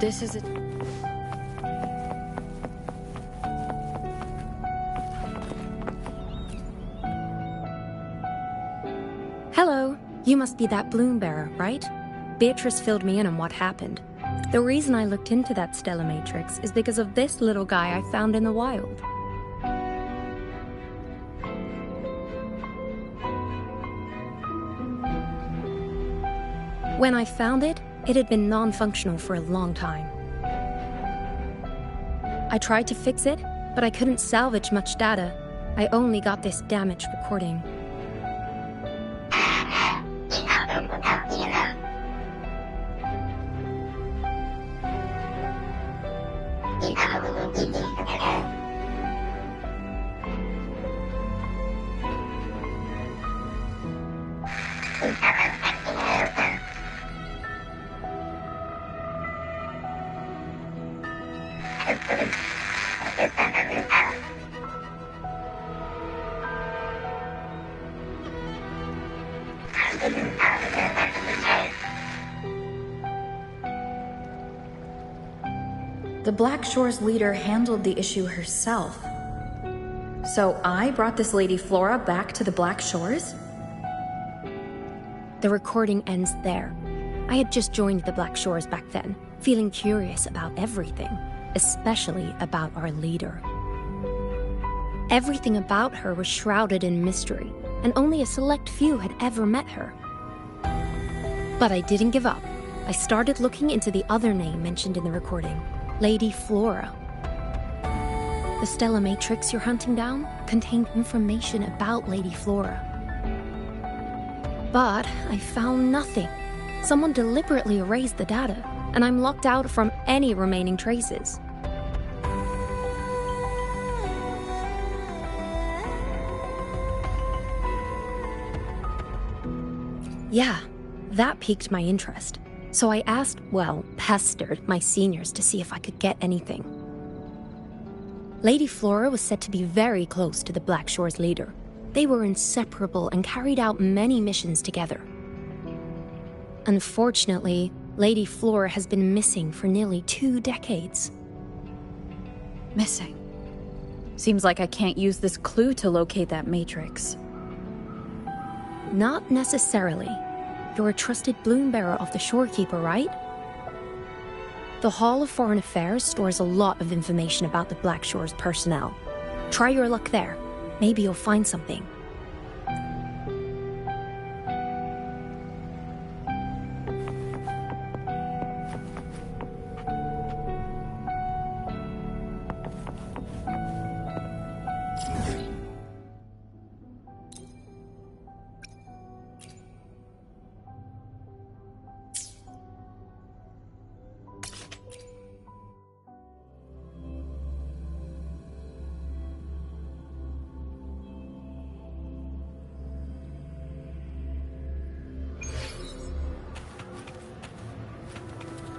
This is it. Hello. You must be that bloom bearer, right? Beatrice filled me in on what happened. The reason I looked into that Stella Matrix is because of this little guy I found in the wild. When I found it, it had been non-functional for a long time. I tried to fix it, but I couldn't salvage much data. I only got this damaged recording. The Black Shore's leader handled the issue herself. So I brought this Lady Flora back to the Black Shores? The recording ends there. I had just joined the Black Shores back then, feeling curious about everything, especially about our leader. Everything about her was shrouded in mystery, and only a select few had ever met her. But I didn't give up. I started looking into the other name mentioned in the recording, Lady Flora. The Stella Matrix you're hunting down contained information about Lady Flora. But I found nothing. Someone deliberately erased the data, and I'm locked out from any remaining traces. Yeah, that piqued my interest. So I asked, pestered my seniors to see if I could get anything. Lady Flora was said to be very close to the Black Shore's leader. They were inseparable and carried out many missions together. Unfortunately, Lady Flora has been missing for nearly 2 decades. Missing. Seems like I can't use this clue to locate that matrix. Not necessarily. You're a trusted bloom bearer of the Shorekeeper, right? The Hall of Foreign Affairs stores a lot of information about the Black Shore's personnel. Try your luck there. Maybe you'll find something.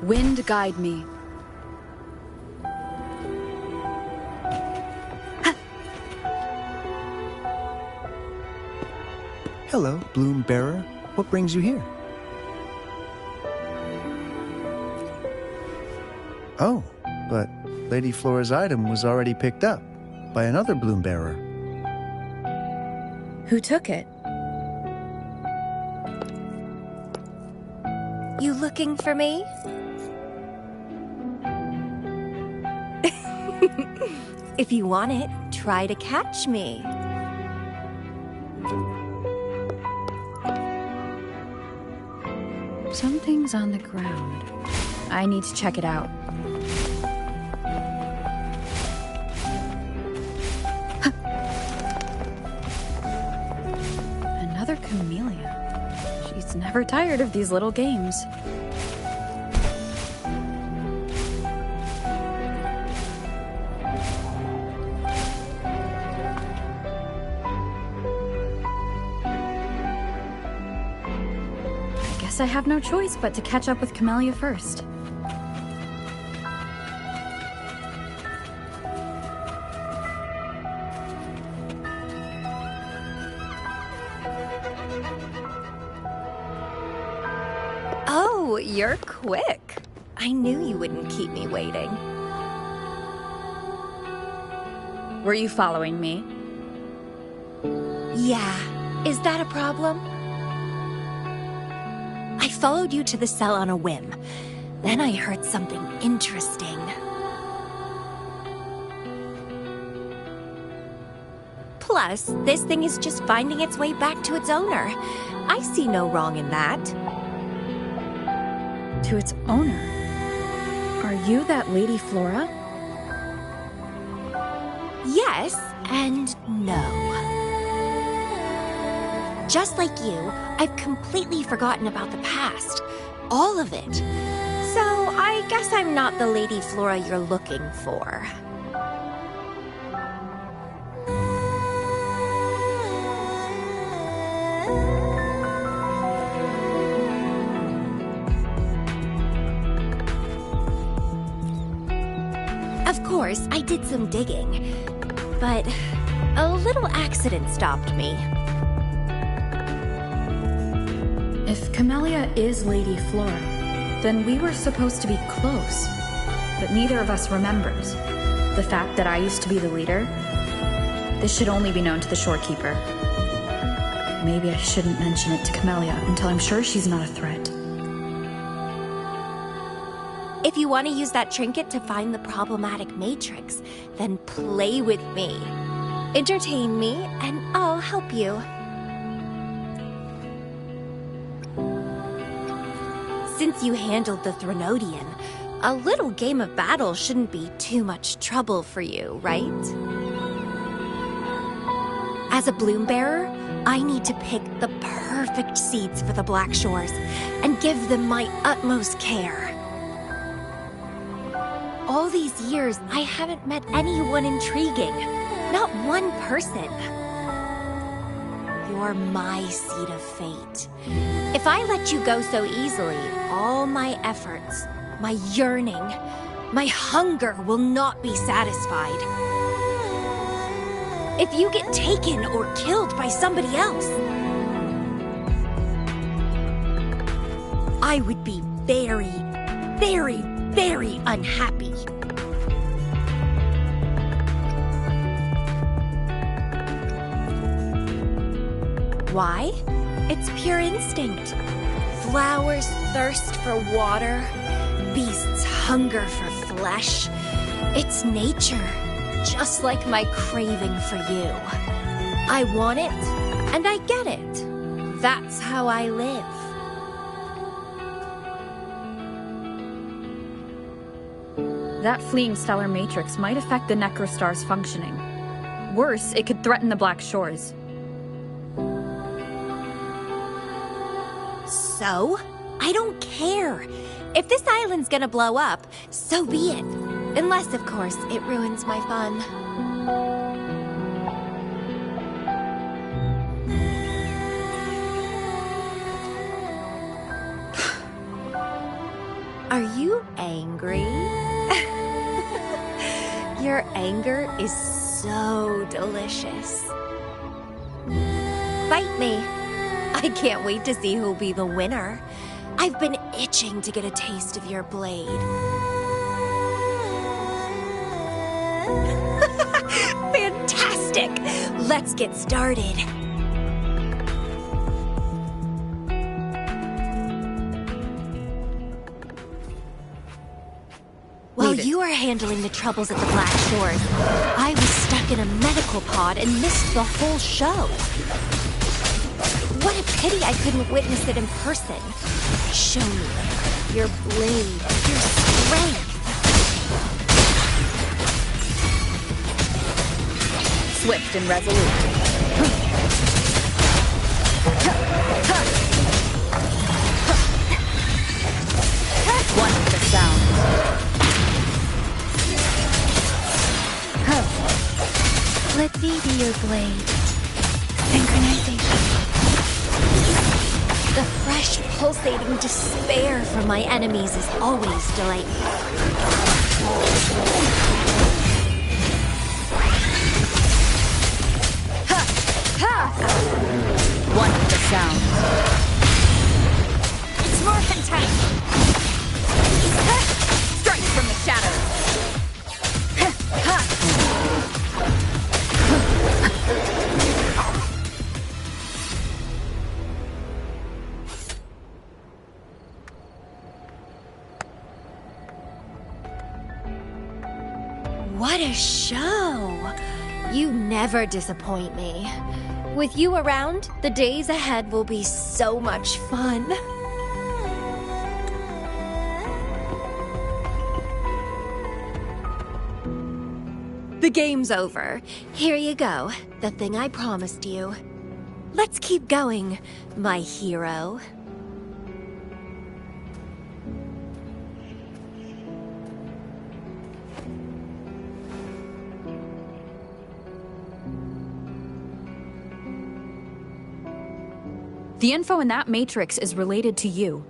Wind guide me. Hello, Bloom Bearer. What brings you here? Oh, but Lady Flora's item was already picked up by another Bloom Bearer. Who took it? You looking for me? If you want it, try to catch me. Something's on the ground. I need to check it out. Another Camellya. She's never tired of these little games. I have no choice but to catch up with Camellya first. Oh, you're quick. I knew you wouldn't keep me waiting. Were you following me? Yeah. Is that a problem? I followed you to the cell on a whim. Then I heard something interesting. Plus, this thing is just finding its way back to its owner. I see no wrong in that. To its owner? Are you that Lady Flora? Yes and no. Just like you, I've completely forgotten about the past. All of it. So I guess I'm not the Lady Flora you're looking for. Of course, I did some digging, but a little accident stopped me. If Camellya is Lady Flora, then we were supposed to be close. But neither of us remembers. The fact that I used to be the leader? This should only be known to the shorekeeper. Maybe I shouldn't mention it to Camellya until I'm sure she's not a threat. If you want to use that trinket to find the problematic matrix, then play with me. Entertain me, and I'll help you. Since you handled the Threnodian, a little game of battle shouldn't be too much trouble for you, right? As a bloom bearer, I need to pick the perfect seeds for the Black Shores and give them my utmost care. All these years, I haven't met anyone intriguing. Not one person. You're my seed of fate. If I let you go so easily, all my efforts, my yearning, my hunger will not be satisfied. If you get taken or killed by somebody else, I would be very, very, very unhappy. Why? It's pure instinct. Flowers thirst for water. Beasts hunger for flesh. It's nature, just like my craving for you. I want it, and I get it. That's how I live. That fleeing stellar matrix might affect the Necrostar's functioning. Worse, it could threaten the Black Shores. So? I don't care. If this island's gonna blow up, so be it. Unless, of course, it ruins my fun. Are you angry? Your anger is so delicious. Fight me. I can't wait to see who'll be the winner. I've been itching to get a taste of your blade. Fantastic! Let's get started. While you are handling the troubles at the Black Shores, I was stuck in a medical pod and missed the whole show. What a pity I couldn't witness it in person. Show me your blade, your strength. Swift and resolute. Wonderful sound. Let thee be your blade. Synchronization. The fresh, pulsating despair from my enemies is always delightful. Wonderful sound. It's morphin' time! What a show! You never disappoint me. With you around, the days ahead will be so much fun. The game's over. Here you go, the thing I promised you. Let's keep going, my hero. The info in that matrix is related to you.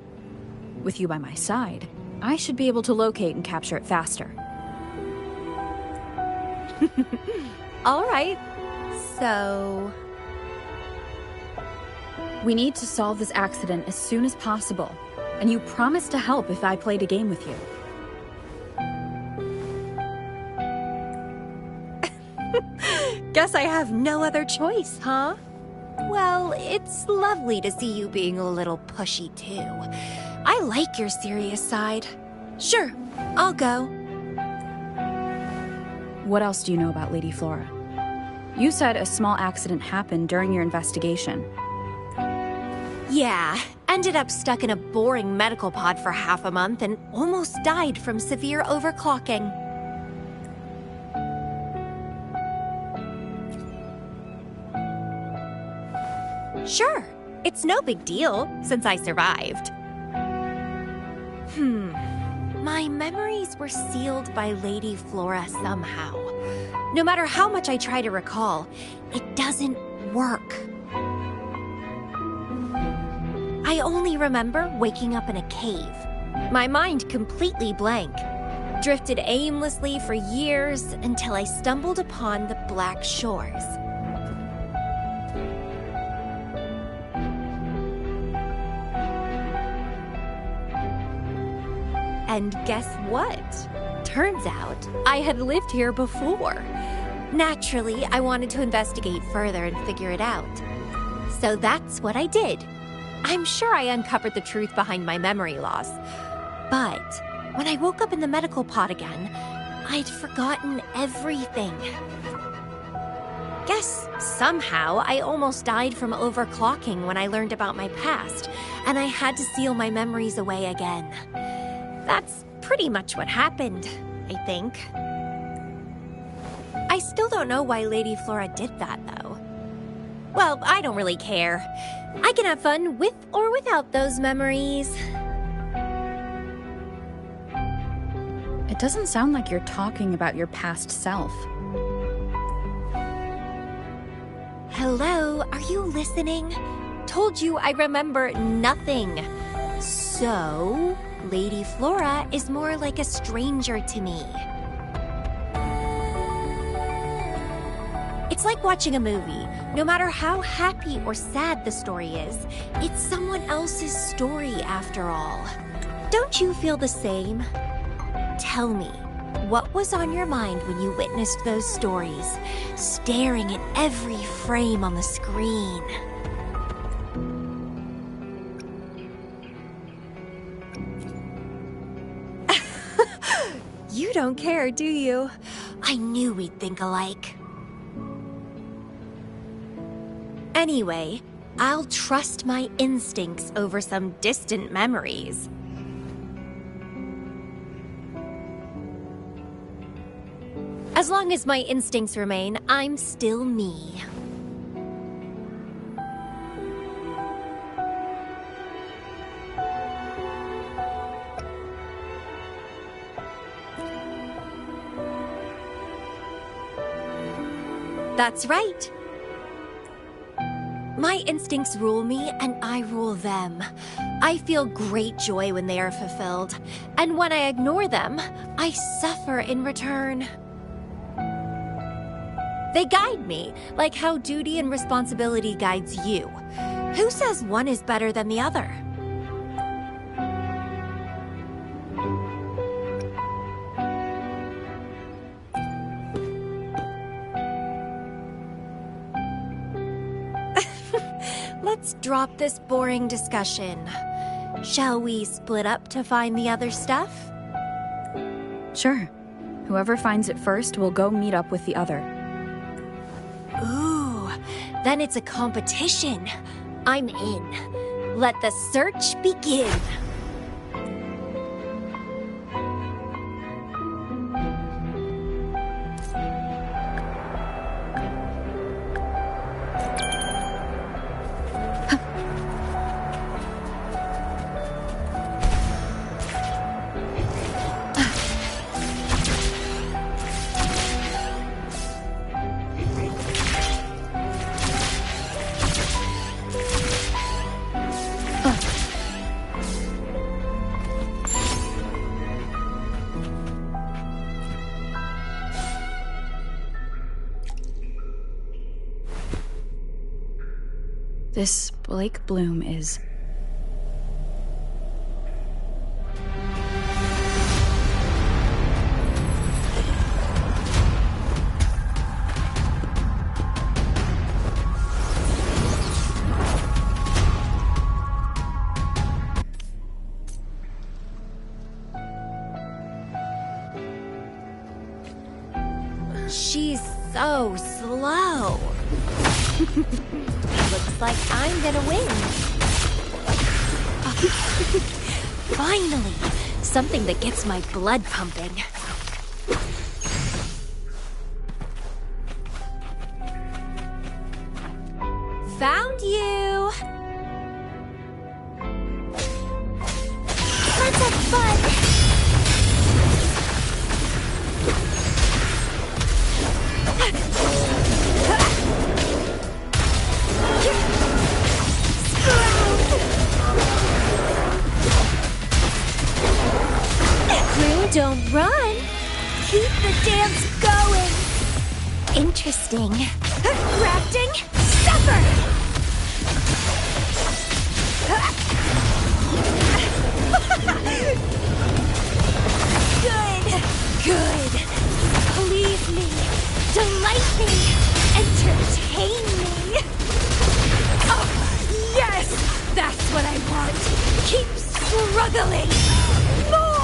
With you by my side, I should be able to locate and capture it faster. All right, so... We need to solve this accident as soon as possible, and you promised to help if I played a game with you. Guess I have no other choice, huh? Well, it's lovely to see you being a little pushy, too. I like your serious side. Sure, I'll go. What else do you know about Lady Flora? You said a small accident happened during your investigation. Yeah, ended up stuck in a boring medical pod for half a month and almost died from severe overclocking. Sure, it's no big deal since I survived. My memories were sealed by Lady Flora somehow. No matter how much I try to recall, it doesn't work. I only remember waking up in a cave, my mind completely blank. Drifted aimlessly for years until I stumbled upon the Black Shores. And guess what? Turns out I had lived here before. Naturally, I wanted to investigate further and figure it out. So that's what I did. I'm sure I uncovered the truth behind my memory loss. But when I woke up in the medical pod again, I'd forgotten everything. Guess somehow I almost died from overclocking when I learned about my past, and I had to seal my memories away again. That's pretty much what happened, I think. I still don't know why Lady Flora did that, though. Well, I don't really care. I can have fun with or without those memories. It doesn't sound like you're talking about your past self. Hello, are you listening? Told you I remember nothing. So, Lady Flora is more like a stranger to me. It's like watching a movie. No matter how happy or sad the story is, it's someone else's story after all. Don't you feel the same? Tell me, what was on your mind when you witnessed those stories, staring at every frame on the screen? You don't care, do you? I knew we'd think alike. Anyway, I'll trust my instincts over some distant memories. As long as my instincts remain, I'm still me. That's right. My instincts rule me, and I rule them. I feel great joy when they are fulfilled, and when I ignore them, I suffer in return. They guide me, like how duty and responsibility guides you. Who says one is better than the other? Let's drop this boring discussion. Shall we split up to find the other stuff? Sure. Whoever finds it first will go meet up with the other. Ooh, then it's a competition. I'm in. Let the search begin. This Blake Bloom is... She's so slow. Looks like I'm gonna win. Finally, something that gets my blood pumping. Found you! Let's have fun! Don't run! Keep the dance going! Interesting. Grafting, suffer! Good! Good! Please me! Delight me! Entertain me! Oh, yes! That's what I want! Keep struggling! More!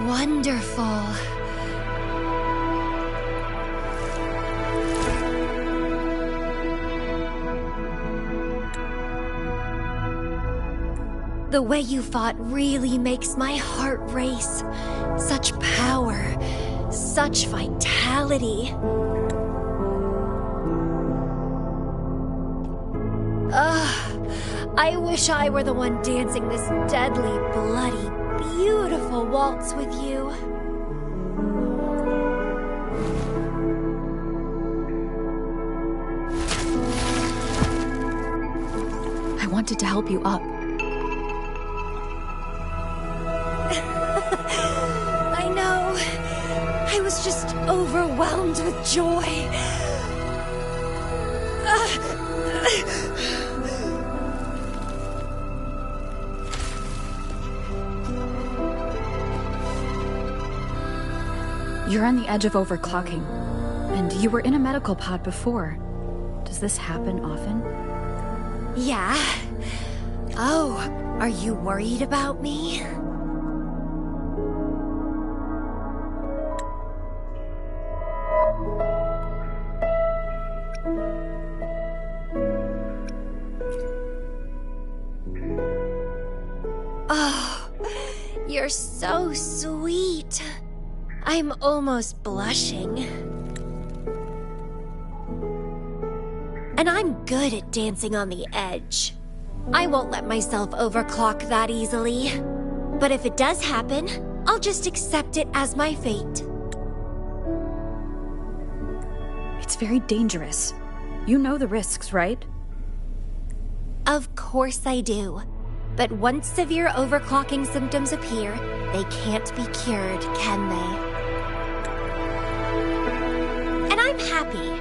Wonderful. The way you fought really makes my heart race. Such power, such vitality. I wish I were the one dancing this deadly, bloody, beautiful waltz with you. I wanted to help you up. I know. I was just overwhelmed with joy. You're on the edge of overclocking, and you were in a medical pod before. Does this happen often? Yeah. Oh, are you worried about me? Oh, you're so sweet. I'm almost blushing. And I'm good at dancing on the edge. I won't let myself overclock that easily. But if it does happen, I'll just accept it as my fate. It's very dangerous. You know the risks, right? Of course I do. But once severe overclocking symptoms appear, they can't be cured, can they? And I'm happy.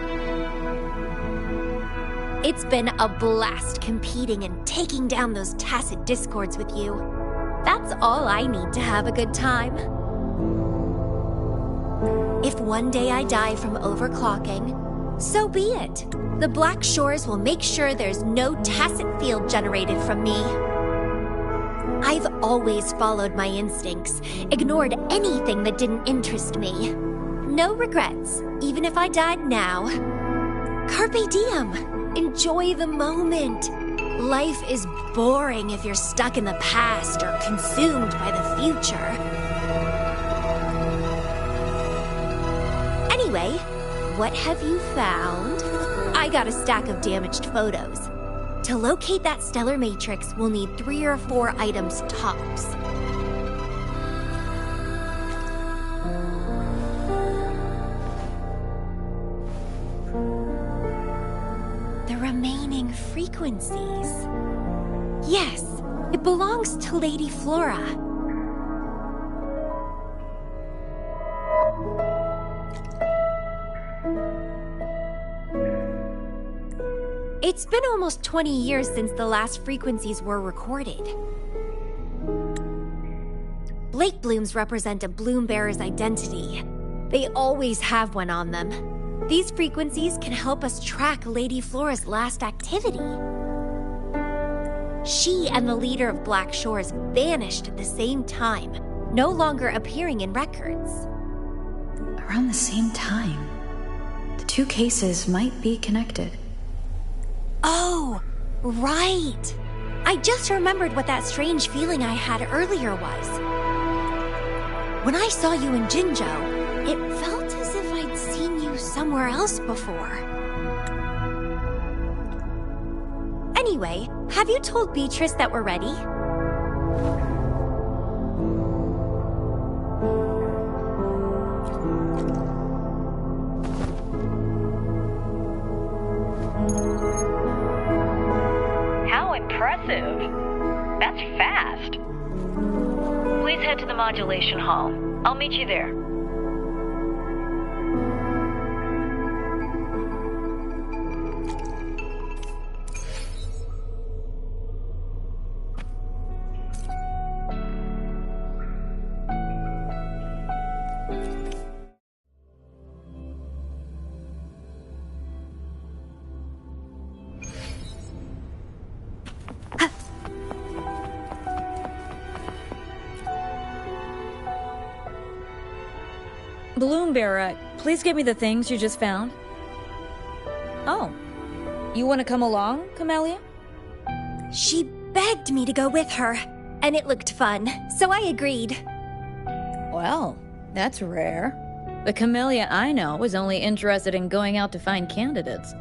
It's been a blast competing and taking down those tacit discords with you. That's all I need to have a good time. If one day I die from overclocking, So be it. The Black Shores will make sure there's no tacit field generated from me. I've always followed my instincts, ignored anything that didn't interest me. No regrets, even if I died now. Carpe diem. Enjoy the moment. Life is boring if you're stuck in the past or consumed by the future. Anyway, what have you found? I got a stack of damaged photos. To locate that stellar matrix, we'll need 3 or 4 items tops. The remaining frequencies. Yes, it belongs to Lady Flora. It's been almost 20 years since the last frequencies were recorded. Blake blooms represent a bloom bearer's identity. They always have one on them. These frequencies can help us track Lady Flora's last activity. She and the leader of Black Shores vanished at the same time, no longer appearing in records. Around the same time. The 2 cases might be connected. Oh, right. I just remembered what that strange feeling I had earlier was. When I saw you in Jinzhou, it felt as if I'd seen you somewhere else before. Anyway, have you told Beatrice that we're ready? Impressive. That's fast. Please head to the modulation hall. I'll meet you there. Bloom Bearer, please give me the things you just found. Oh, you want to come along, Camellya? She begged me to go with her, and it looked fun, so I agreed. Well, that's rare. The Camellya I know is only interested in going out to find candidates.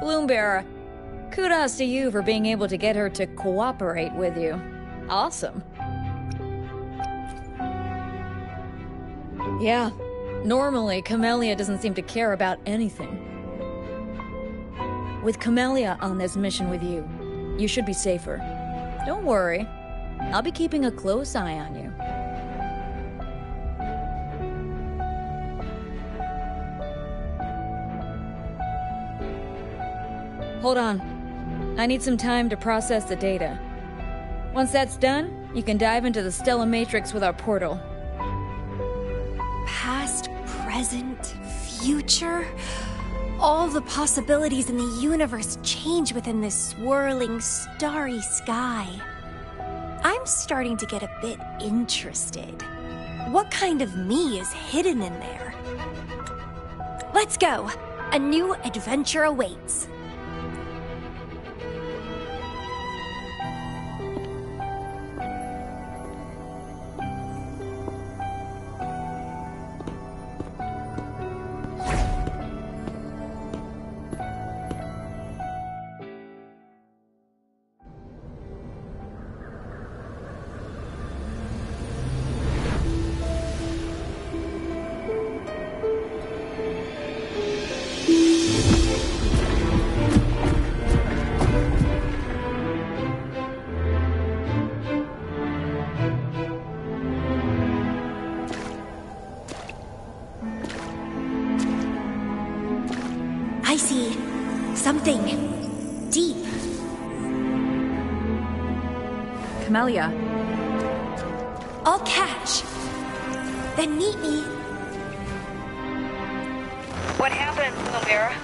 Bloom Bearer, kudos to you for being able to get her to cooperate with you. Awesome. Yeah. Normally, Camellya doesn't seem to care about anything. With Camellya on this mission with you, you should be safer. Don't worry. I'll be keeping a close eye on you. Hold on. I need some time to process the data. Once that's done, you can dive into the Stella Matrix with our portal. Past, present, future. All the possibilities in the universe change within this swirling, starry sky. I'm starting to get a bit interested. What kind of me is hidden in there? Let's go! A new adventure awaits. I see something deep. Camellya. I'll catch. Then meet me. What happened, Camellya?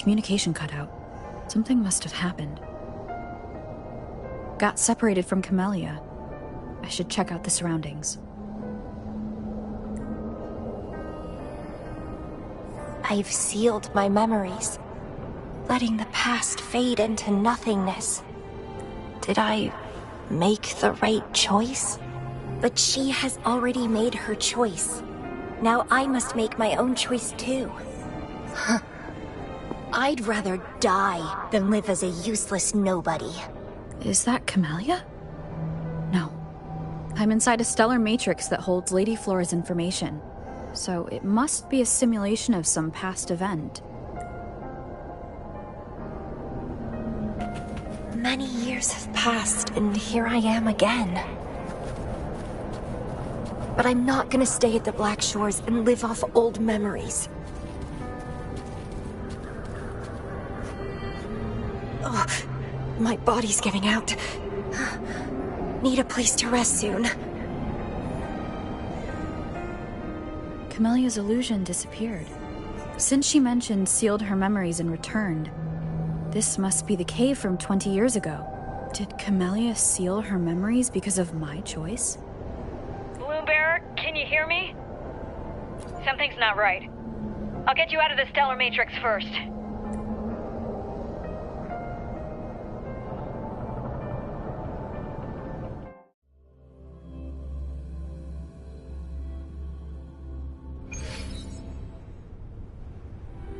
communication cut out. Something must have happened. Got separated from Camellya. I should check out the surroundings. I've sealed my memories, letting the past fade into nothingness. Did I make the right choice? But she has already made her choice. Now I must make my own choice too. I'd rather die than live as a useless nobody. Is that Camellya? No. I'm inside a stellar matrix that holds Lady Flora's information. So it must be a simulation of some past event. Many years have passed, and here I am again. But I'm not gonna stay at the Black Shores and live off old memories. Oh, my body's giving out. Need a place to rest soon. Camellya's illusion disappeared. Since she mentioned sealed her memories and returned, this must be the cave from 20 years ago. Did Camellya seal her memories because of my choice? Bloombearer, can you hear me? Something's not right. I'll get you out of the stellar matrix first.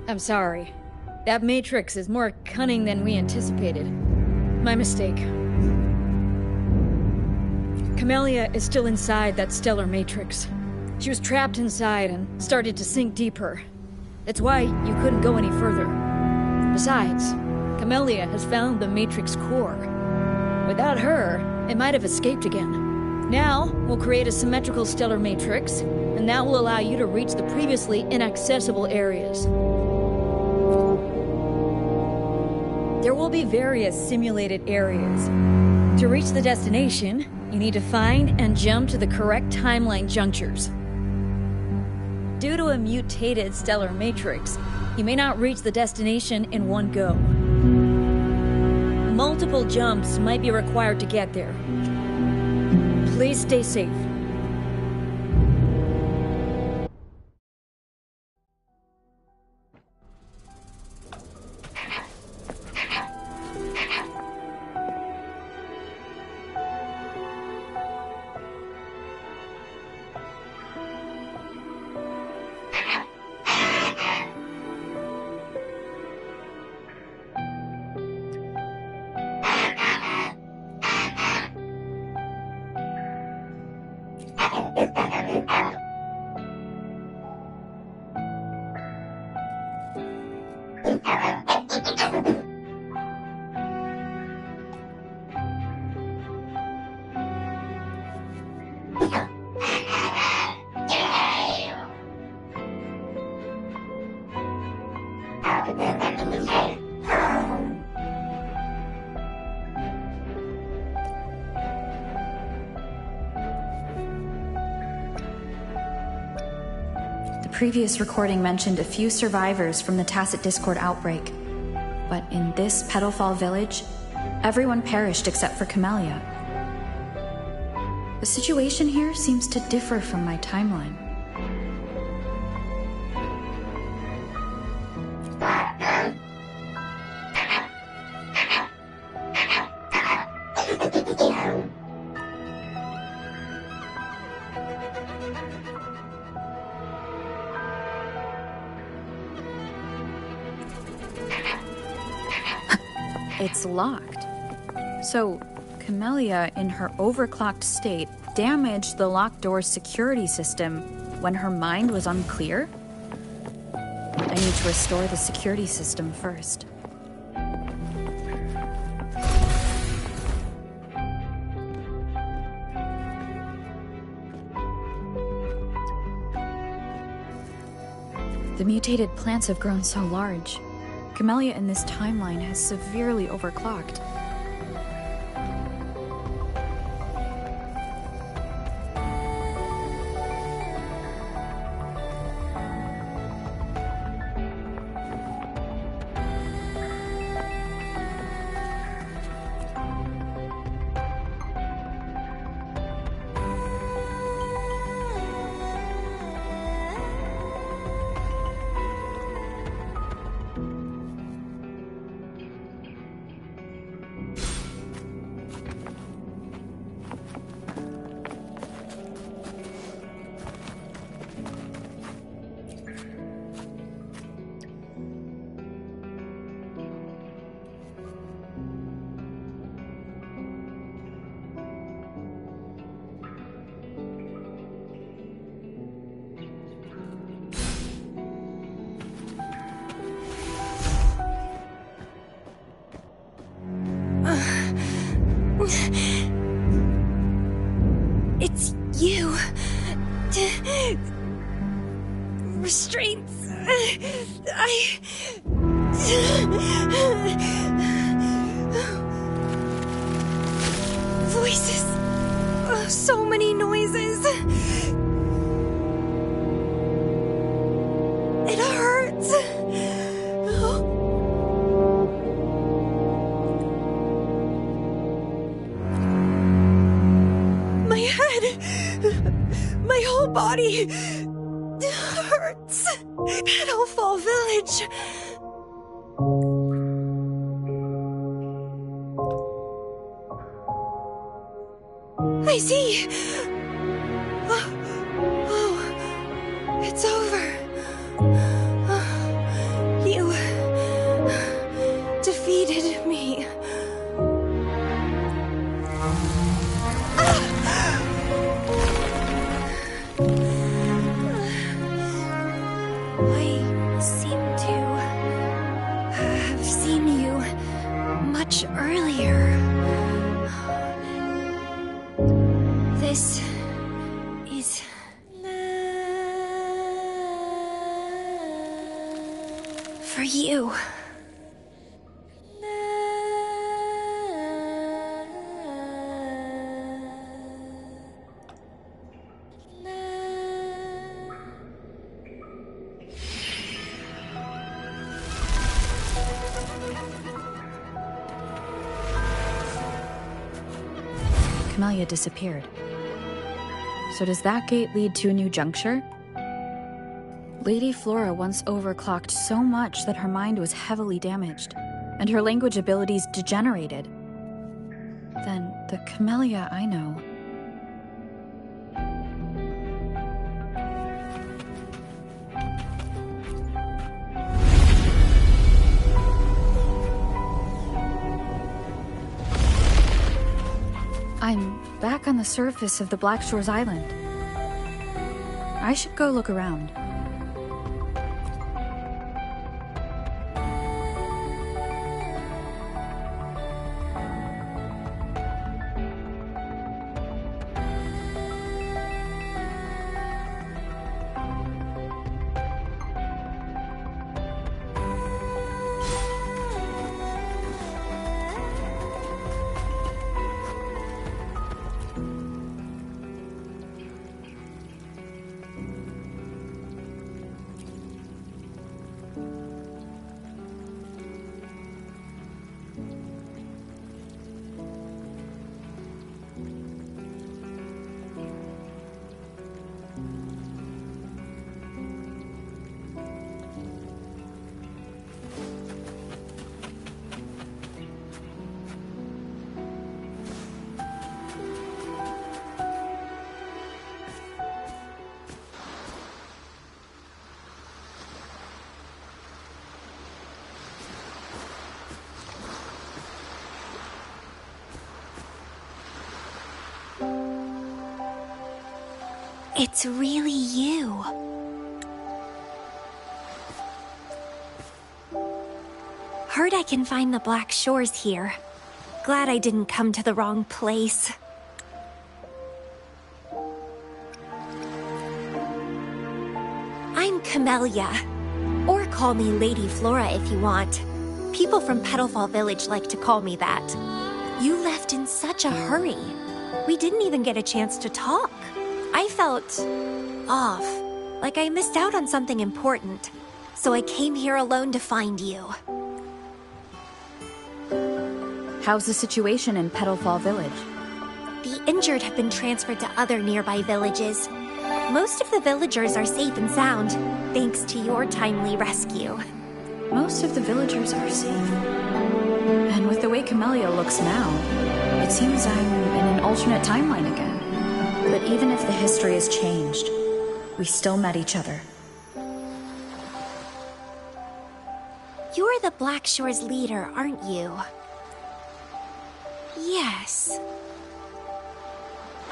I'm sorry. That matrix is more cunning than we anticipated. My mistake. Camellya is still inside that stellar matrix. She was trapped inside and started to sink deeper. That's why you couldn't go any further. Besides, Camellya has found the matrix core. Without her, it might have escaped again. Now, we'll create a symmetrical stellar matrix, and that will allow you to reach the previously inaccessible areas. There will be various simulated areas. To reach the destination, you need to find and jump to the correct timeline junctures. Due to a mutated stellar matrix, you may not reach the destination in one go. Multiple jumps might be required to get there. Please stay safe. The previous recording mentioned a few survivors from the Tacit Discord outbreak. But in this Petalfall village, everyone perished except for Camellya. The situation here seems to differ from my timeline. It's locked. So, Camellya, in her overclocked state, damaged the locked door's security system when her mind was unclear? I need to restore the security system first. The mutated plants have grown so large. Camellya in this timeline has severely overclocked. restraints. Voices. So many noises. It hurts. My head. My whole body hurts. Petalfall Village. I see. Oh, it's over. You defeated me. I seem to have seen you much earlier. This is... for you. Camellya disappeared. So does that gate lead to a new juncture? Lady Flora once overclocked so much that her mind was heavily damaged, and her language abilities degenerated. Then the Camellya I know... I'm back on the surface of the Black Shores Island. I should go look around. It's really you. Heard I can find the Black Shores here. Glad I didn't come to the wrong place. I'm Camellya. Or call me Lady Flora if you want. People from Petalfall Village like to call me that. You left in such a hurry. We didn't even get a chance to talk. I felt... off. Like I missed out on something important. So I came here alone to find you. How's the situation in Petalfall Village? The injured have been transferred to other nearby villages. Most of the villagers are safe and sound, thanks to your timely rescue. Most of the villagers are safe. And with the way Camellya looks now, it seems I'm in an alternate timeline again. But even if the history has changed, we still met each other. You're the Black Shores leader, aren't you? Yes.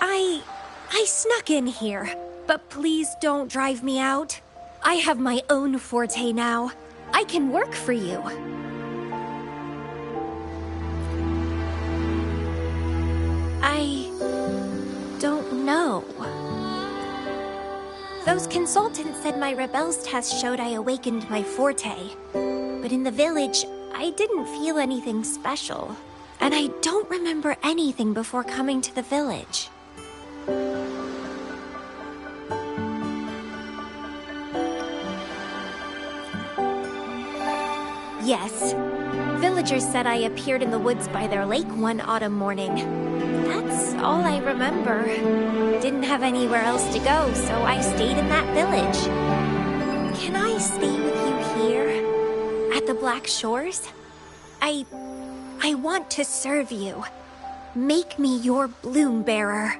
I snuck in here, but please don't drive me out. I have my own forte now. I can work for you. I don't know. Those consultants said my rebels test showed I awakened my forte. But in the village, I didn't feel anything special. And I don't remember anything before coming to the village. Yes. Villagers said I appeared in the woods by their lake one autumn morning. That's all I remember. Didn't have anywhere else to go, so I stayed in that village. Can I stay with you here? At the Black Shores? I want to serve you. Make me your bloom bearer.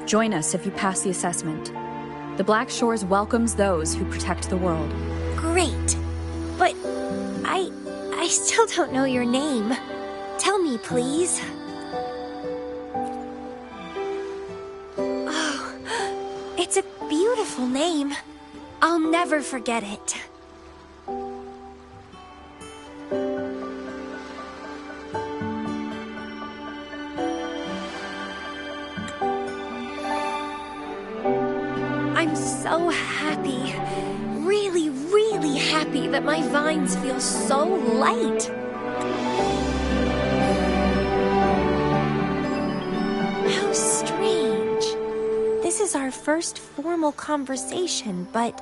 Join us if you pass the assessment. The Black Shores welcomes those who protect the world. Great. But I still don't know your name. Tell me, please. Oh, it's a beautiful name. I'll never forget it. I'm so happy. Really, really happy that my vines feel so light. How strange. This is our first formal conversation, but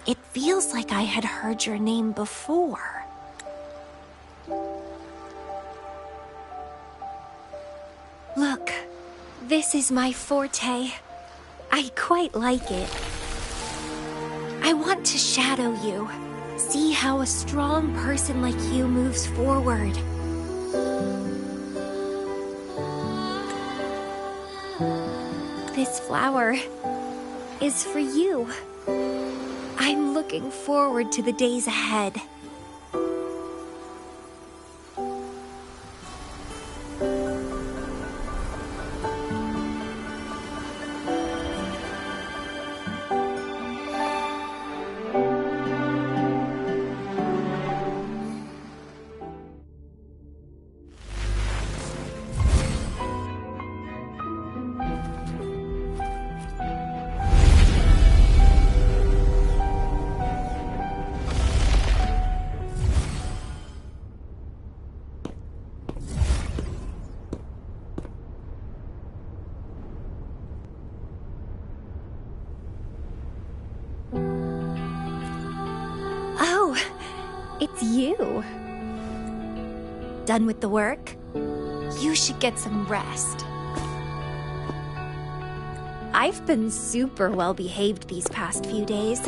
it feels like I had heard your name before. Look. This is my forte. I quite like it. I want to shadow you. See how a strong person like you moves forward. This flower is for you. I'm looking forward to the days ahead. It's you. Done with the work? You should get some rest. I've been super well behaved these past few days.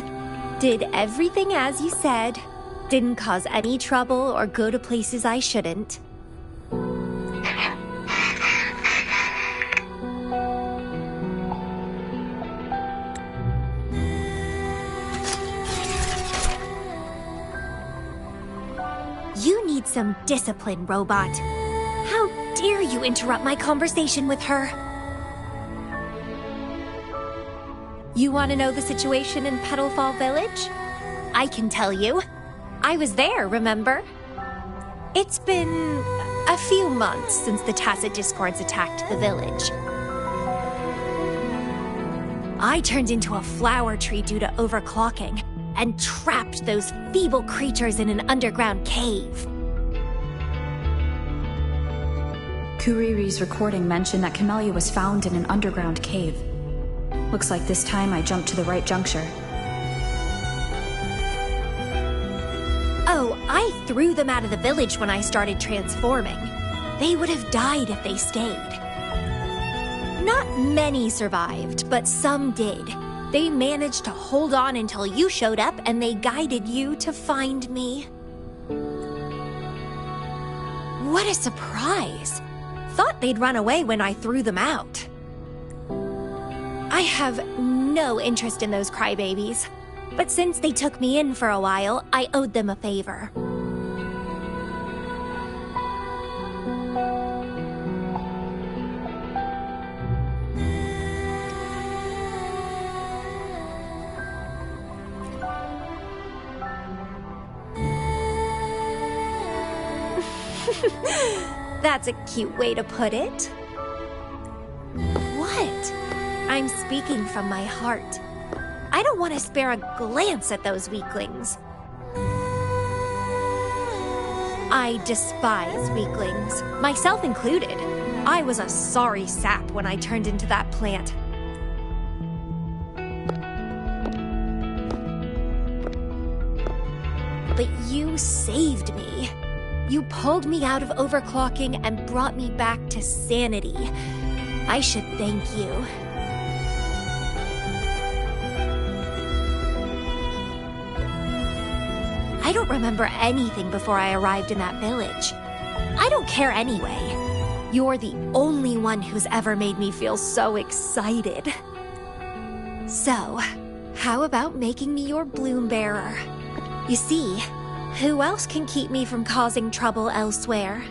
Did everything as you said. Didn't cause any trouble or go to places I shouldn't. You need some discipline, robot. How dare you interrupt my conversation with her? You want to know the situation in Petalfall Village? I can tell you. I was there, remember? It's been a few months since the Tacit Discords attacked the village. I turned into a flower tree due to overclocking, and trapped those feeble creatures in an underground cave. Kuriri's recording mentioned that Camellya was found in an underground cave. Looks like this time I jumped to the right juncture. Oh, I threw them out of the village when I started transforming. They would have died if they stayed. Not many survived, but some did. They managed to hold on until you showed up, and they guided you to find me. What a surprise! Thought they'd run away when I threw them out. I have no interest in those crybabies, but since they took me in for a while, I owed them a favor. That's a cute way to put it. What? I'm speaking from my heart. I don't want to spare a glance at those weaklings. I despise weaklings, myself included. I was a sorry sap when I turned into that plant. But you saved me. You pulled me out of overclocking and brought me back to sanity. I should thank you. I don't remember anything before I arrived in that village. I don't care anyway. You're the only one who's ever made me feel so excited. So, how about making me your bloom bearer? You see, who else can keep me from causing trouble elsewhere?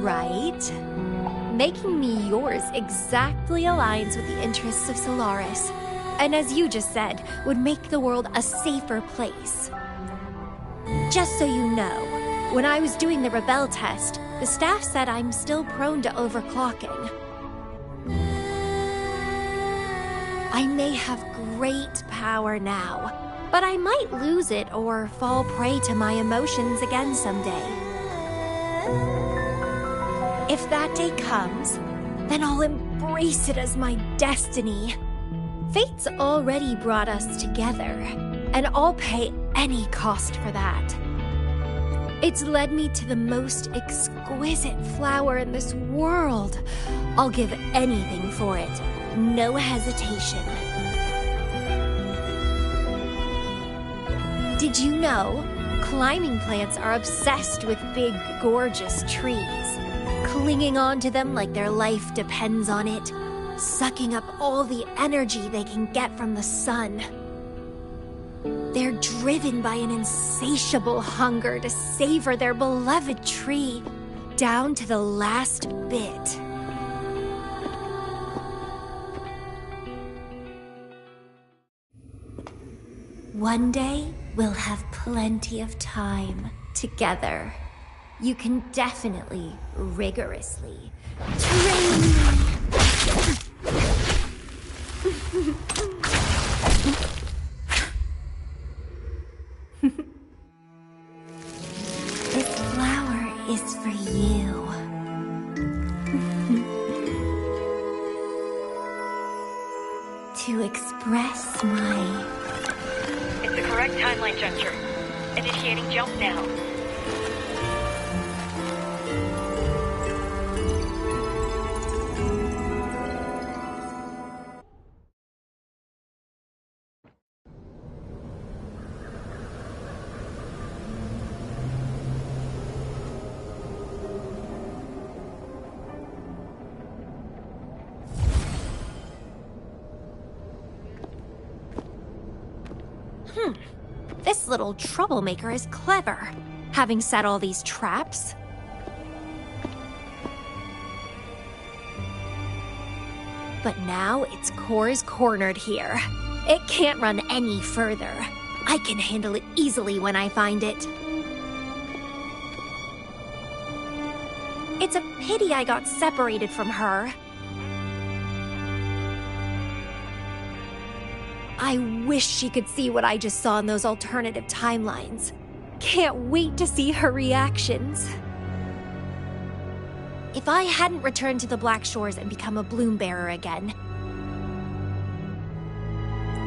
Right? Making me yours exactly aligns with the interests of Solaris, and as you just said, would make the world a safer place. Just so you know, when I was doing the Rebel test, the staff said I'm still prone to overclocking. I may have great power now, but I might lose it or fall prey to my emotions again someday. If that day comes, then I'll embrace it as my destiny. Fate's already brought us together, and I'll pay any cost for that. It's led me to the most exquisite flower in this world. I'll give anything for it, no hesitation. Did you know? Climbing plants are obsessed with big, gorgeous trees. Clinging on to them like their life depends on it, sucking up all the energy they can get from the sun. They're driven by an insatiable hunger to savor their beloved tree, down to the last bit. One day, we'll have plenty of time together. You can definitely, rigorously train me. This flower is for you. To express my... It's the correct timeline juncture. Initiating jump now. This little troublemaker is clever, having set all these traps. But now its core is cornered here. It can't run any further. I can handle it easily when I find it. It's a pity I got separated from her. I wish she could see what I just saw in those alternative timelines. Can't wait to see her reactions. If I hadn't returned to the Black Shores and become a bloom bearer again,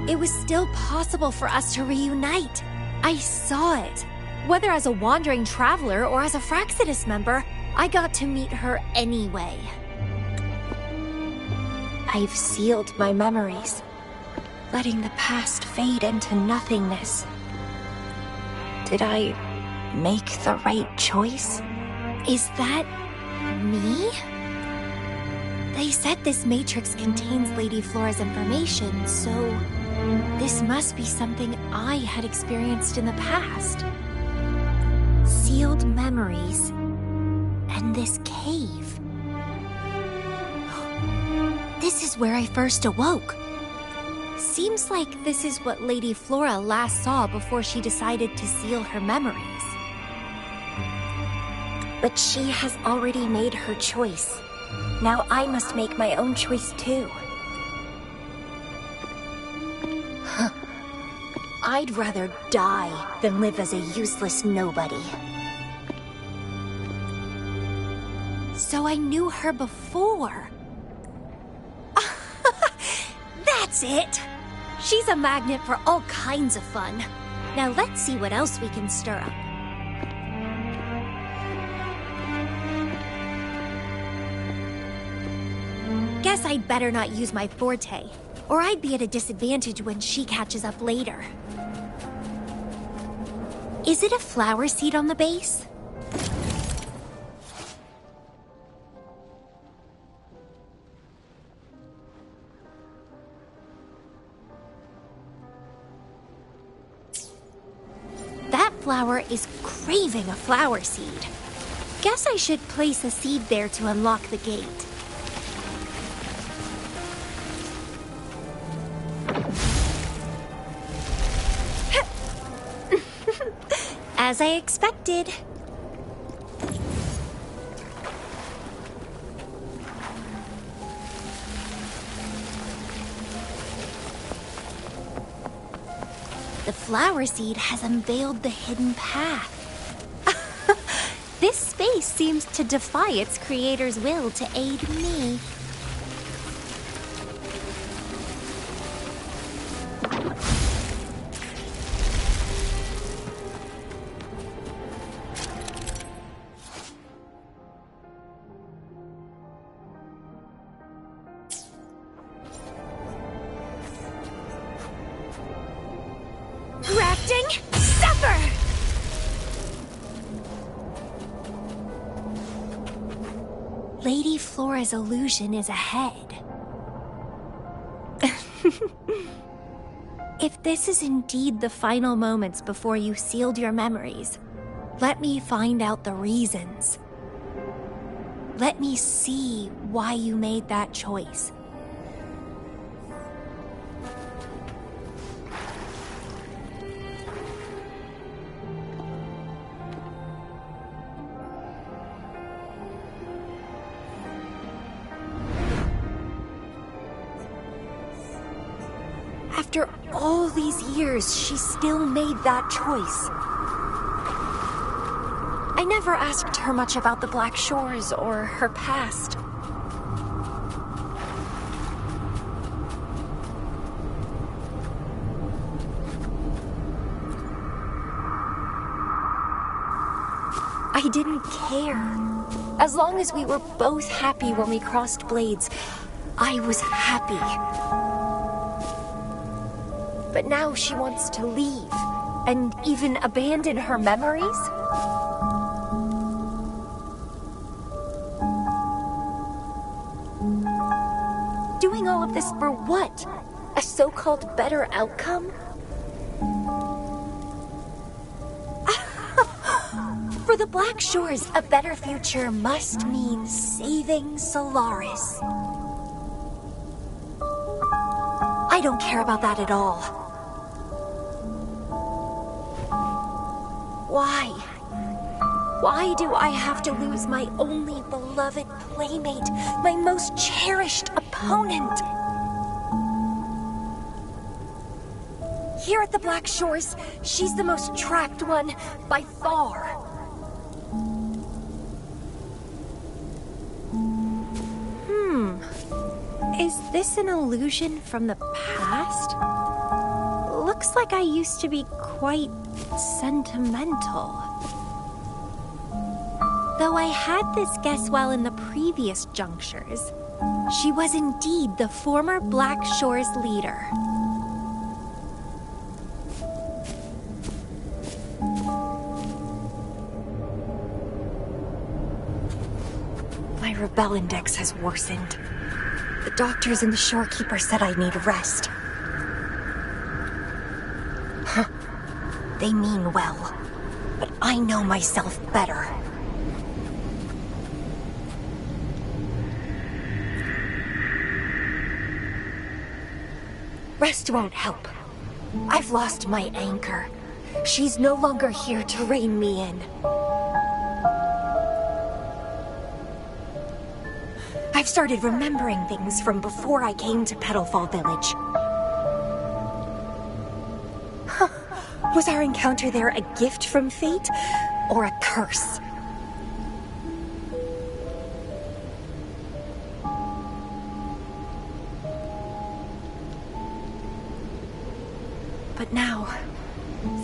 it was still possible for us to reunite. I saw it. Whether as a wandering traveler or as a Fraxidus member, I got to meet her anyway. I've sealed my memories, letting the past fade into nothingness. Did I make the right choice? Is that me? They said this matrix contains Lady Flora's information, so this must be something I had experienced in the past. Sealed memories and this cave. is where I first awoke. Seems like this is what Lady Flora last saw before she decided to seal her memories. But she has already made her choice. Now I must make my own choice too. I'd rather die than live as a useless nobody. So I knew her before. That's it! She's a magnet for all kinds of fun. Now let's see what else we can stir up. Guess I'd better not use my forte, or I'd be at a disadvantage when she catches up later. Is it a flower seed on the base? That flower is craving a flower seed. Guess I should place a seed there to unlock the gate. As I expected. The flower seed has unveiled the hidden path. This space seems to defy its creator's will to aid me. Lady Flora's illusion is ahead. If this is indeed the final moments before you sealed your memories, let me find out the reasons. Let me see why you made that choice. After all these years, she still made that choice. I never asked her much about the Black Shores or her past. I didn't care. As long as we were both happy when we crossed blades, I was happy. But now she wants to leave, and even abandon her memories? Doing all of this for what? A so-called better outcome? For the Black Shores, a better future must mean saving Solaris. I don't care about that at all. Why? Why do I have to lose my only beloved playmate, my most cherished opponent? Here at the Black Shores, she's the most tracked one by far. Is this an illusion from the past? Looks like I used to be quite sentimental. Though I had this guess while in the previous junctures, she was indeed the former Black Shores leader. My rebel index has worsened. The doctors and the shorekeeper said I need rest. Huh. They mean well, but I know myself better. Rest won't help. I've lost my anchor. She's no longer here to rein me in. I've started remembering things from before I came to Petalfall Village. Was our encounter there a gift from fate, or a curse? But now,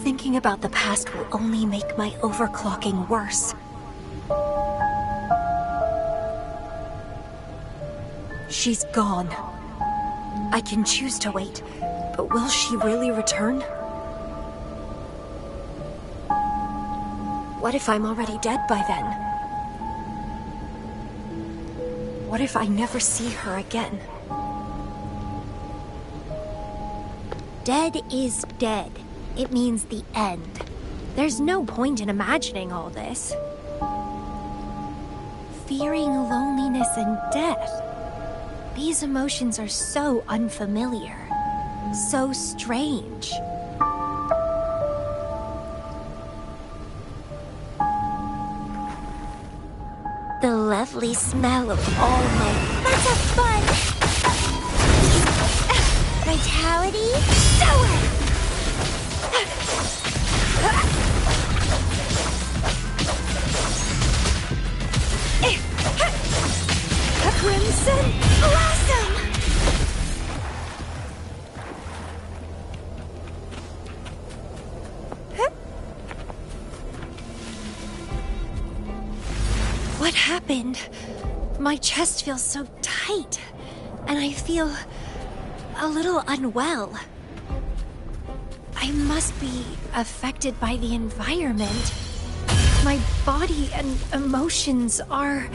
thinking about the past will only make my overclocking worse. She's gone. I can choose to wait, but will she really return? What if I'm already dead by then? What if I never see her again? Dead is dead. It means the end. There's no point in imagining all this. Fearing loneliness and death. These emotions are so unfamiliar. So strange. The lovely smell of all my... That's a fun... Vitality? Sour! Crimson Blossom! What happened? My chest feels so tight, and I feel a little unwell. I must be affected by the environment. My body and emotions are...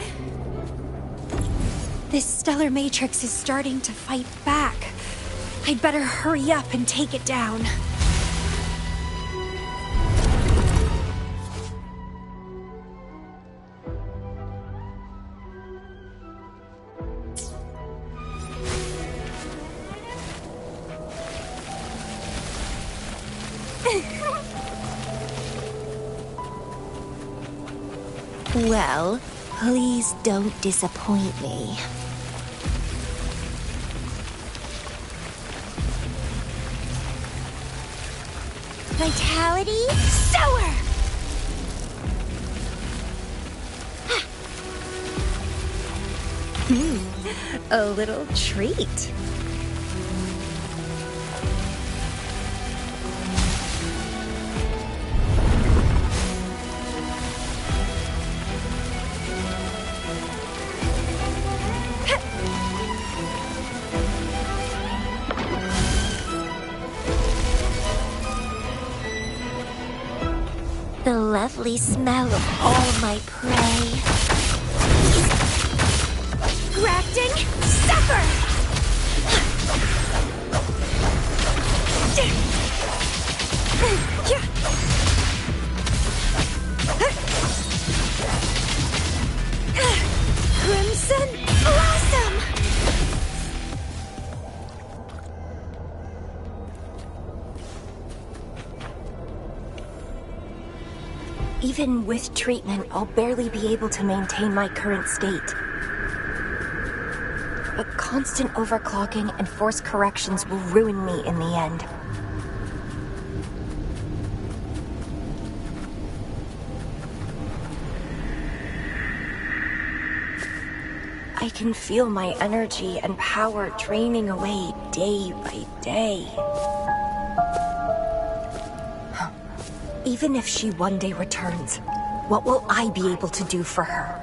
This stellar matrix is starting to fight back. I'd better hurry up and take it down. Well, please don't disappoint me. Vitality? Sour! A little treat. The lovely smell of all my prey. Grafting, suffer! Crimson Blossom! Even with treatment, I'll barely be able to maintain my current state. But constant overclocking and forced corrections will ruin me in the end. I can feel my energy and power draining away day by day. Even if she one day returns, what will I be able to do for her?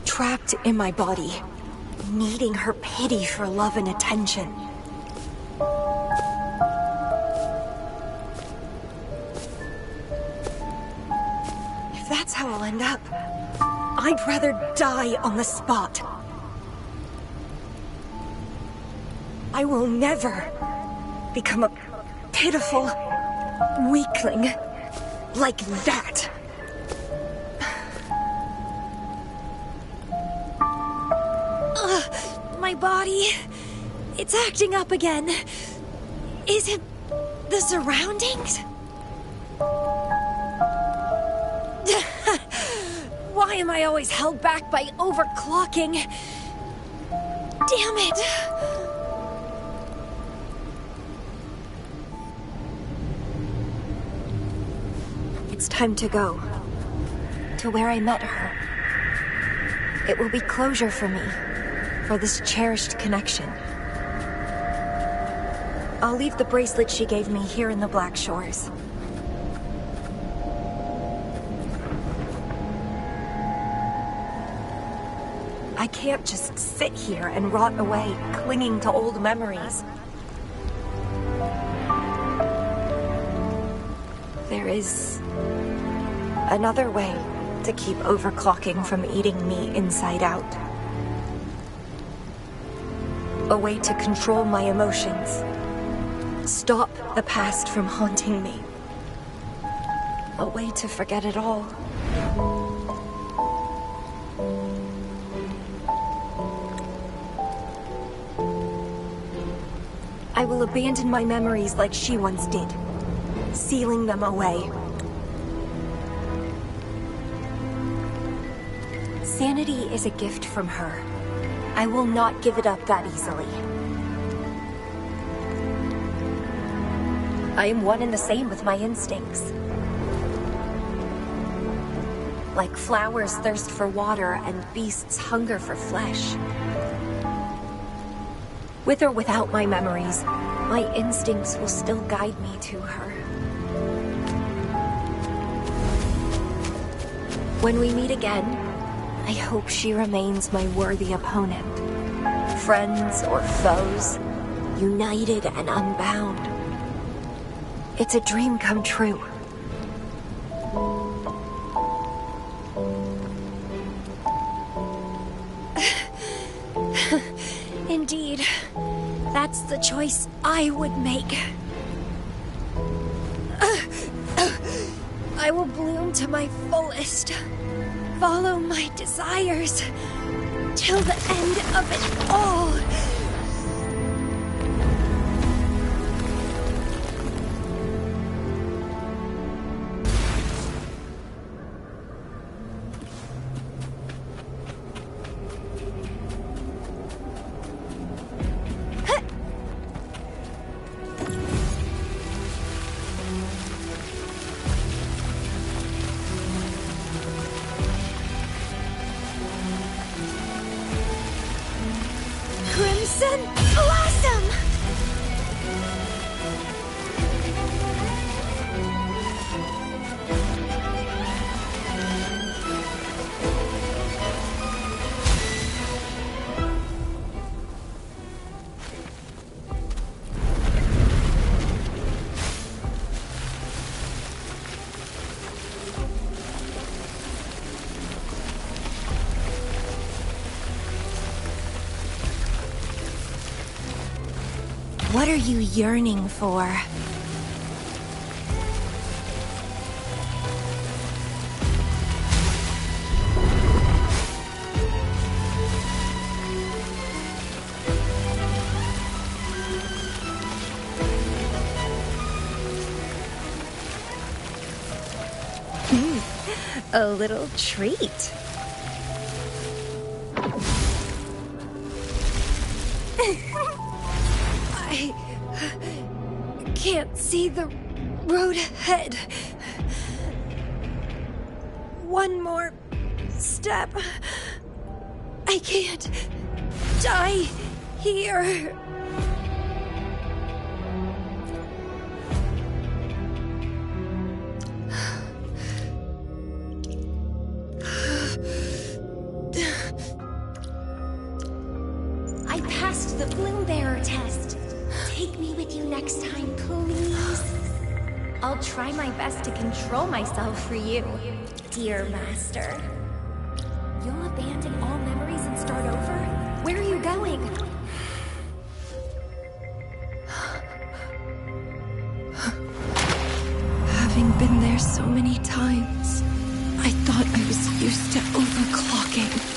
Trapped in my body, needing her pity for love and attention. If that's how I'll end up, I'd rather die on the spot. I will never become a pitiful weakling like that. my body. It's acting up again. Is it the surroundings? Why am I always held back by overclocking? Damn it! It's time to go. To where I met her. It will be closure for me. For this cherished connection. I'll leave the bracelet she gave me here in the Black Shores. I can't just sit here and rot away, clinging to old memories. There is another way to keep overclocking from eating me inside out. A way to control my emotions. Stop the past from haunting me. A way to forget it all. I will abandon my memories like she once did, sealing them away. Sanity is a gift from her. I will not give it up that easily. I am one and the same with my instincts. Like flowers thirst for water and beasts hunger for flesh. With or without my memories, my instincts will still guide me to her. When we meet again, I hope she remains my worthy opponent. Friends or foes, united and unbound. It's a dream come true. Indeed, that's the choice I would make. I will bloom to my fullest. Follow my desires till the end of it all. Crimson Blossom! What are you yearning for? A little treat. I can't see the road ahead. One more step. I can't die here. I passed the Bloom Bearer test. Take me with you next time, please. I'll try my best to control myself for you, dear master. You'll abandon all memories and start over? Where are you going? Having been there so many times, I thought I was used to overclocking.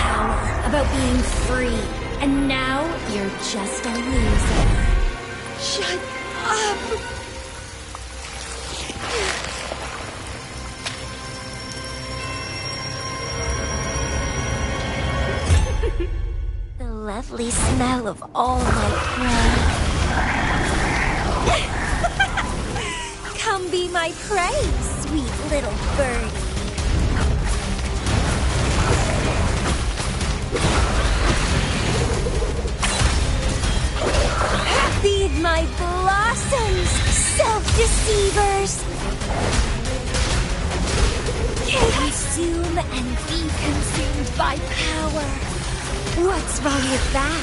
power, about being free. And now you're just a loser. Shut up! The lovely smell of all my prey. Come be my prey, sweet little birdie. Feed my blossoms, self-deceivers! Consume and be consumed by power. What's wrong with that?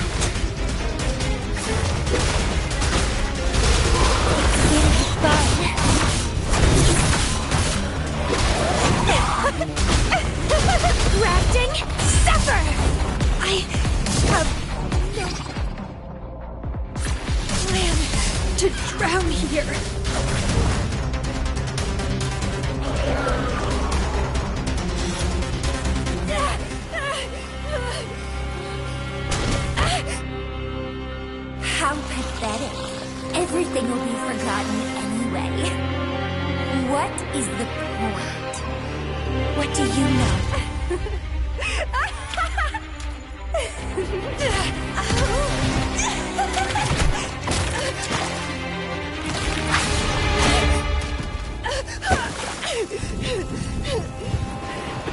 It's really fun. Grafting, suffer! I have no plan to drown here. How pathetic. Everything will be forgotten anyway. What is the point? What do you know?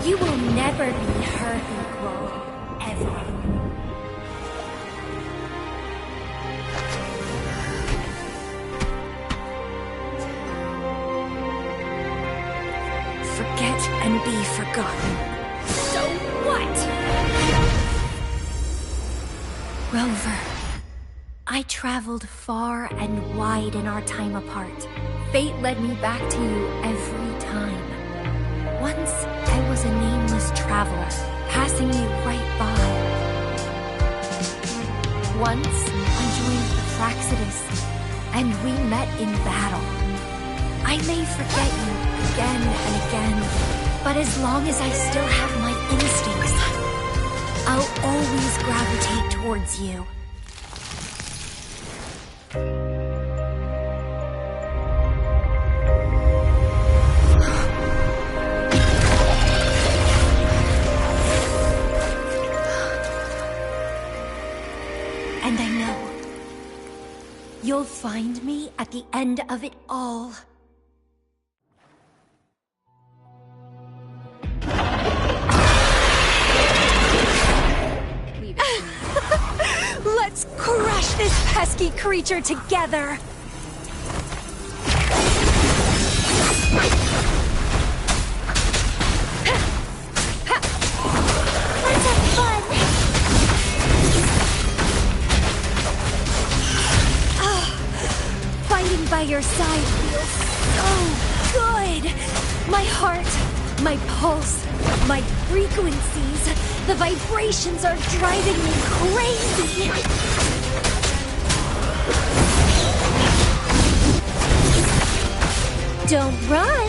You will never be her equal, ever. Forget and be forgotten. So what? Rover, I traveled far and wide in our time apart. Fate led me back to you every time. Once, I was a nameless traveler, passing you right by. Once, I joined the Flaxidus, and we met in battle. I may forget you again and again, but as long as I still have my instincts, I'll always gravitate towards you. And I know you'll find me at the end of it all. Let's crush this pesky creature together! Let's have fun! Fighting by your side feels so good! My heart, my pulse, my frequencies, the vibrations are driving me crazy! Don't run!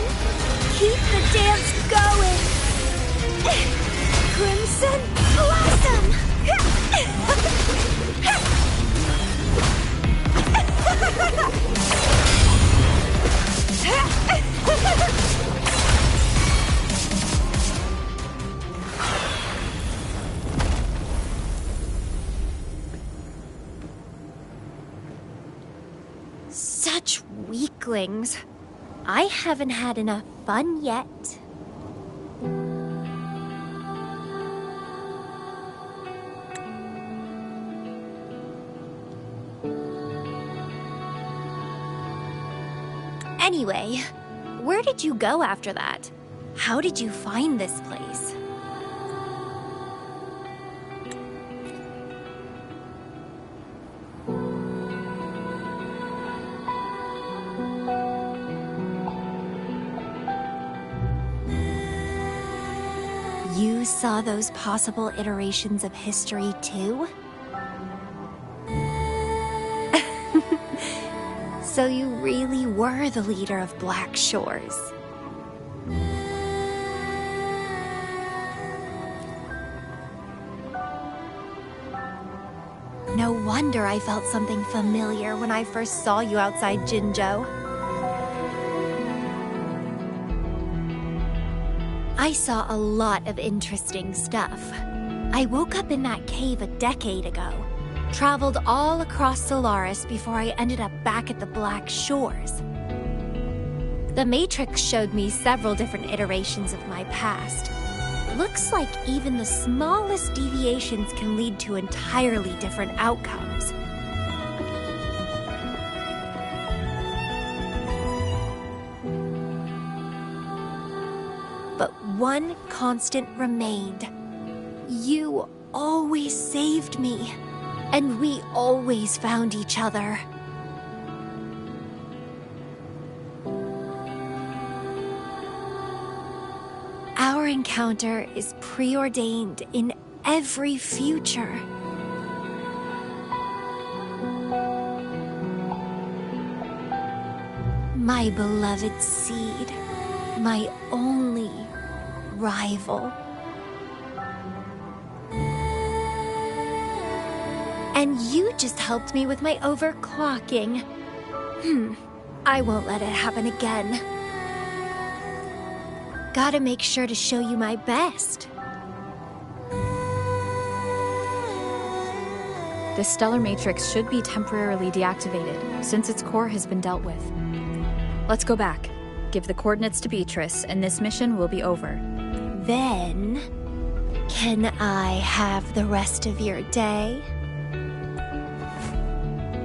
Keep the dance going! Crimson Blossom! Such weaklings. I haven't had enough fun yet. Anyway, where did you go after that? How did you find this place? You saw those possible iterations of history too? So you really were the leader of Black Shores. No wonder I felt something familiar when I first saw you outside Jinzhou. I saw a lot of interesting stuff. I woke up in that cave a decade ago, traveled all across Solaris before I ended up back at the Black Shores. The Matrix showed me several different iterations of my past. Looks like even the smallest deviations can lead to entirely different outcomes. But one constant remained. You always saved me, and we always found each other. Our encounter is preordained in every future. My beloved seed, my only rival. And you just helped me with my overclocking. I won't let it happen again. Gotta make sure to show you my best. The stellar matrix should be temporarily deactivated, since its core has been dealt with. Let's go back. Give the coordinates to Beatrice, and this mission will be over. Then, can I have the rest of your day?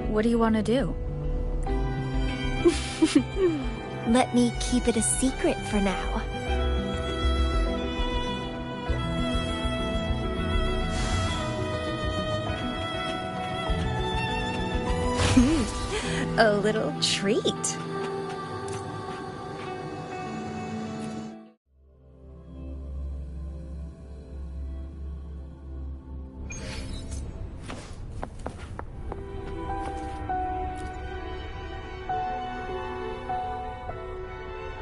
What do you want to do? Let me keep it a secret for now. A little treat.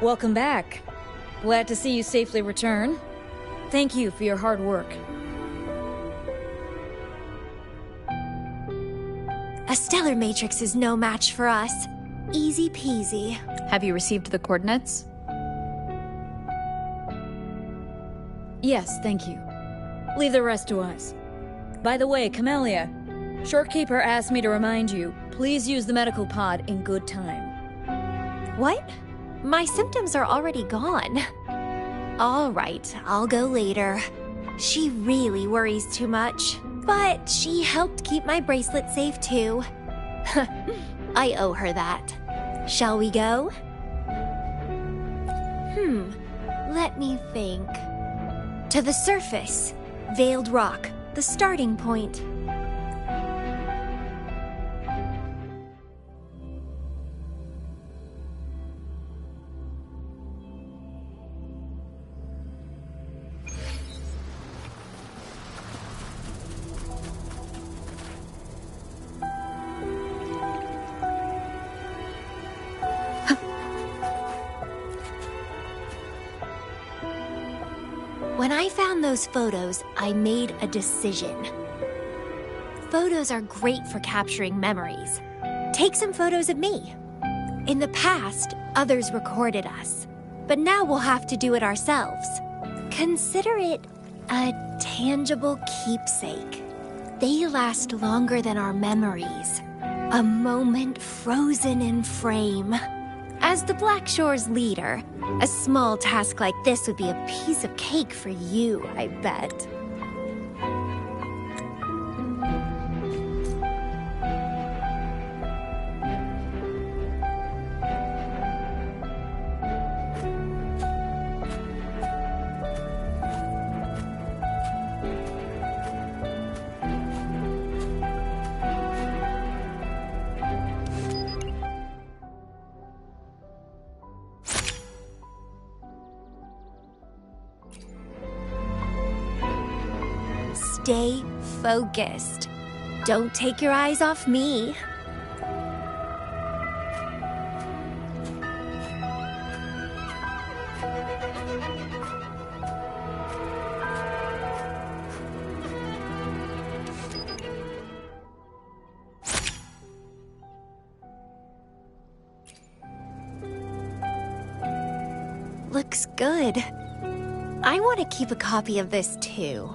Welcome back. Glad to see you safely return. Thank you for your hard work. A stellar matrix is no match for us. Easy peasy. Have you received the coordinates? Yes, thank you. Leave the rest to us. By the way, Camellya, Shorekeeper asked me to remind you, please use the medical pod in good time. What? My symptoms are already gone. All right, I'll go later. She really worries too much. But she helped keep my bracelet safe too. I owe her that. Shall we go? Let me think. To the surface. Veiled Rock, the starting point. When I found those photos, I made a decision. Photos are great for capturing memories. Take some photos of me. In the past, others recorded us, but now we'll have to do it ourselves. Consider it a tangible keepsake. They last longer than our memories. A moment frozen in frame. As the Black Shore's leader, a small task like this would be a piece of cake for you, I bet. Stay focused. Don't take your eyes off me. looks good. I want to keep a copy of this too.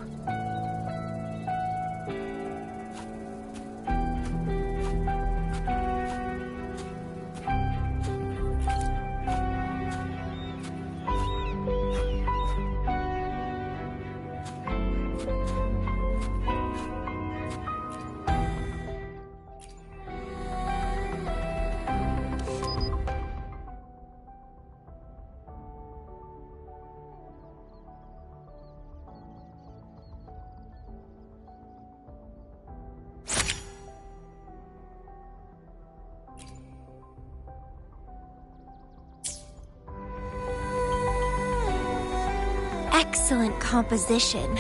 Excellent composition.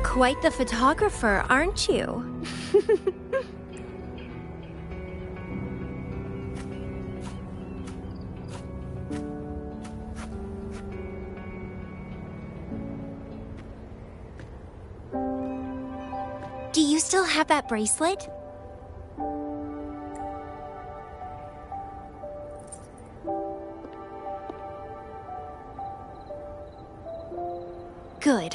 Quite the photographer, aren't you? Do you still have that bracelet? Good.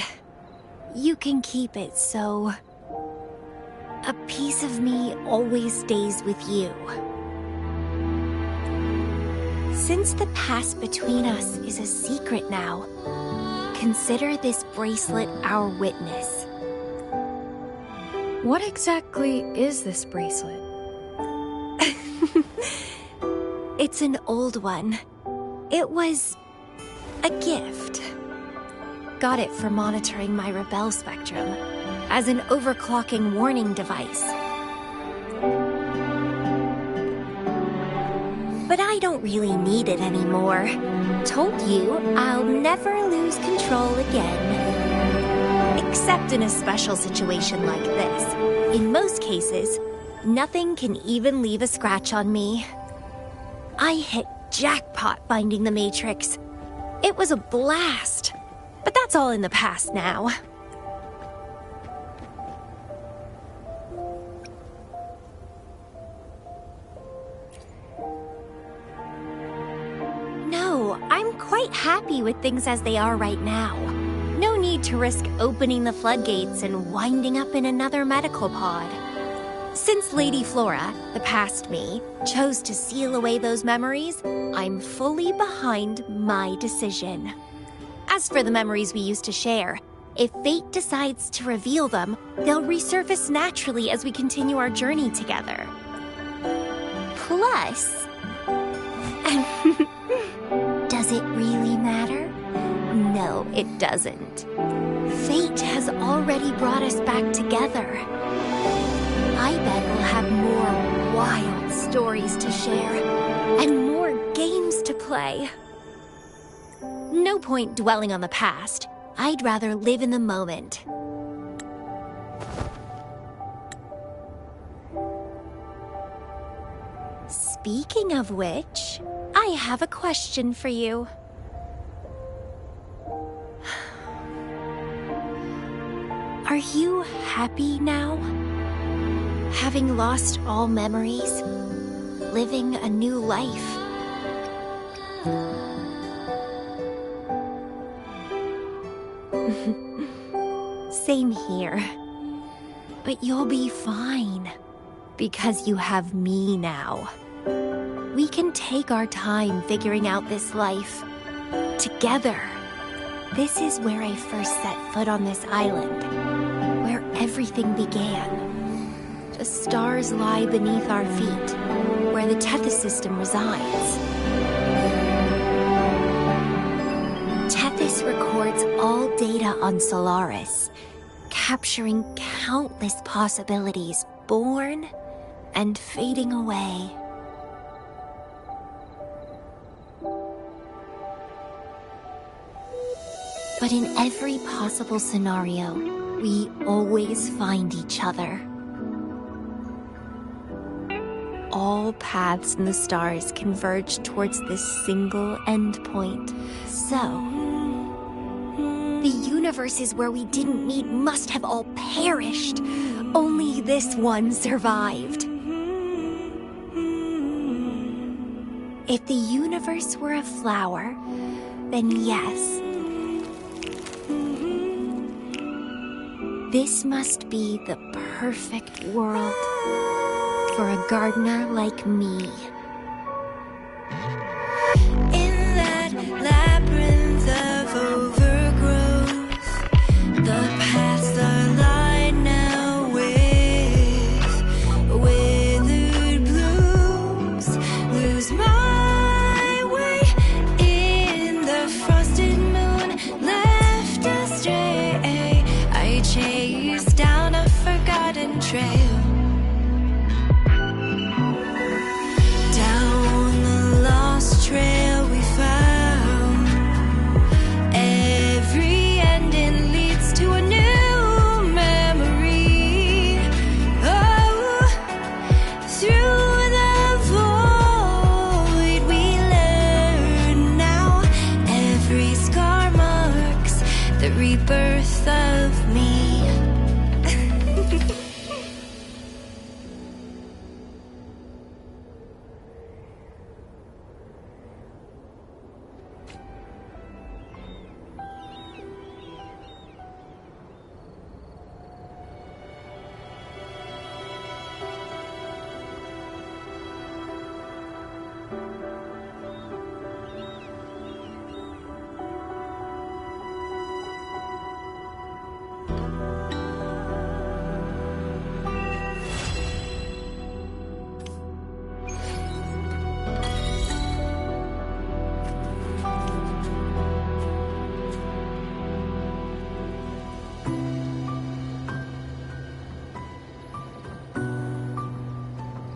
You can keep it, so... a piece of me always stays with you. Since the past between us is a secret now, consider this bracelet our witness. What exactly is this bracelet? It's an old one. It was a gift. Got it for monitoring my rebel spectrum, as an overclocking warning device. But I don't really need it anymore. Told you, I'll never lose control again. Except in a special situation like this. In most cases, nothing can even leave a scratch on me. I hit jackpot finding the Matrix. It was a blast. But that's all in the past now. No, I'm quite happy with things as they are right now. No need to risk opening the floodgates and winding up in another medical pod. Since Lady Flora, the past me, chose to seal away those memories, I'm fully behind my decision. As for the memories we used to share, if fate decides to reveal them, they'll resurface naturally as we continue our journey together. Plus... does it really matter? No, it doesn't. Fate has already brought us back together. I bet we'll have more wild stories to share, and more games to play. No point dwelling on the past. I'd rather live in the moment. Speaking of which, I have a question for you. Are you happy now? Having lost all memories, living a new life. Same here. But you'll be fine, because you have me now. We can take our time figuring out this life together. This is where I first set foot on this island, where everything began. The stars lie beneath our feet, where the Tethys system resides. Tethys records all data on Solaris, capturing countless possibilities born and fading away. But in every possible scenario, we always find each other. All paths in the stars converge towards this single endpoint. So, the universes where we didn't meet must have all perished. Only this one survived. If the universe were a flower, then yes. This must be the perfect world for a gardener like me. In that labyrinth of overgrowth, the paths are lined now with withered blooms. Lose my way in the frosted moon, left astray. I chase down a forgotten trail.